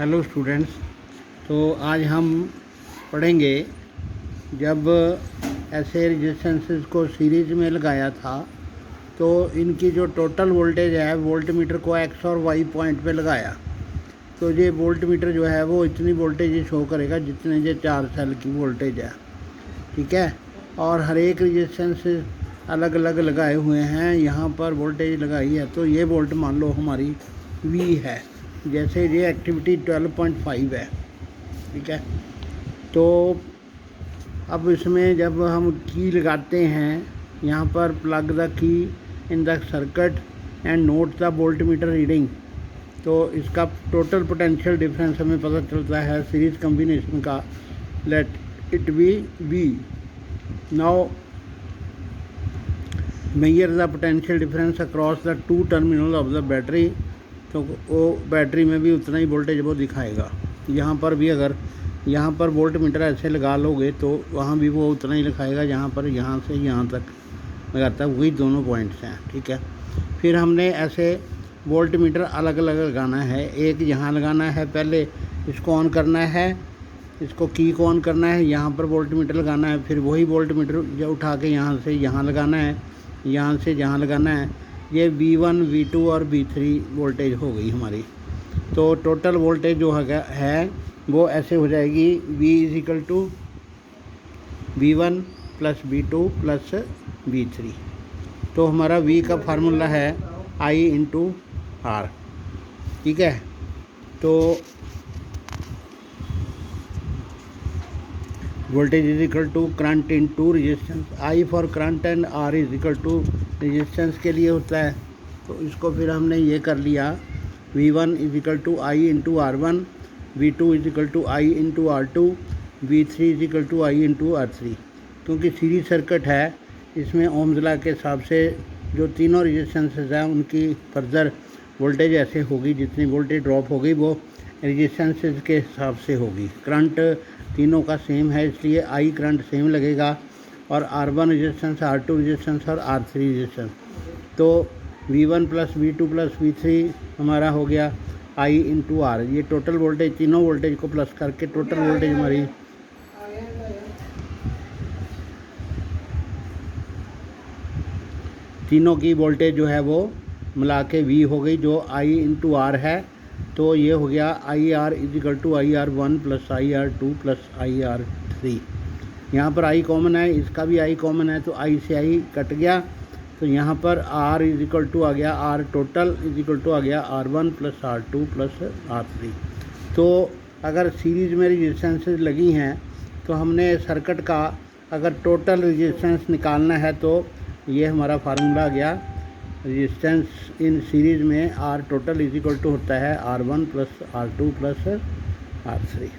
Hello students. तो आज हम पढ़ेंगे जब ऐसे रेजिस्टेंसेस को सीरीज़ में लगाया था तो इनकी जो टोटल वोल्टेज है वोल्ट मीटर को एक्स और वाई पॉइंट पे लगाया तो ये वोल्ट मीटर जो है वो इतनी वोल्टेज शो करेगा जितने ये 4 सेल की वोल्टेज है, ठीक है। और हर एक रेजिस्टेंस अलग अलग लगाए हुए हैं, यहाँ पर वोल्टेज लगाई है तो ये वोल्ट मान लो हमारी वी है। जैसे ये एक्टिविटी 12.5 है, ठीक है। तो अब इसमें जब हम की लगाते हैं, यहाँ पर plug the key in the circuit and note the voltmeter reading, तो इसका टोटल पोटेंशियल डिफरेंस हमें पता चलता है सीरीज कॉम्बिनेशन का। Let it be V. Now measure the potential difference across the two terminal of the battery, तो वो battery में भी उतना ही वोल्टेज वो दिखाएगा। यहाँ पर भी अगर यहाँ पर वोल्ट मीटर ऐसे लगा लोगे तो वहाँ भी वो उतना ही लिखाएगा, यहाँ पर यहाँ से यहाँ तक लगाता है, वही दोनों पॉइंट्स हैं, ठीक है। फिर हमने ऐसे वोल्ट मीटर अलग अलग लगाना है। एक यहाँ लगाना है, पहले इसको ऑन करना है, इसको की को ऑन करना है, यहाँ पर वोल्ट मीटर लगाना है, फिर वही वोल्ट मीटर जो उठा के यहाँ से यहाँ लगाना है, यहाँ से यहाँ लगाना है। ये V1, V2 और V3 वोल्टेज हो गई हमारी। तो टोटल वोल्टेज जो है वो ऐसे हो जाएगी V = V1 + V2 + V3। तो हमारा V का फार्मूला है I × R, ठीक है। तो voltage current × resistance, I for current and R resistance के लिए होता है। तो इसको फिर हमने ये कर लिया, V1 = I × R1, V2 = I × R2, V3 = I × R3। क्योंकि सीरीज सर्किट है, इसमें ओम्स लॉ के हिसाब से जो तीनों रेजिस्टेंसेस हैं उनकी फर्दर वोल्टेज ऐसे होगी, जितनी वोल्टेज ड्रॉप होगी वो रेजिस्टेंसेस के हिसाब से होगी। करंट तीनों का सेम है, इसलिए I करंट सेम लगेगा, और R1 रेजिस्टेंस, R2 रेजिस्टेंस और R3 रेजिस्टेंस। तो V1 + V2 + V3 हमारा हो गया I × R। ये टोटल वोल्टेज, तीनों वोल्टेज को प्लस करके टोटल वोल्टेज हमारी तीनों की वोल्टेज जो है वो मिला के V हो गई, जो I × R है। तो ये हो गया IR = IR1 + IR2 + IR3। यहाँ पर I कॉमन है, इसका भी I कॉमन है, तो I से I कट गया। तो यहाँ पर R = आ गया, R टोटल = आ गया R1 + R2 + R3। तो अगर सीरीज़ में रेजिस्टेंसेस लगी हैं तो हमने सर्किट का अगर टोटल रेजिस्टेंस निकालना है तो ये हमारा फार्मूला आ गया। रेजिस्टेंस इन सीरीज़ में R टोटल = होता है R1 + R2 + R3।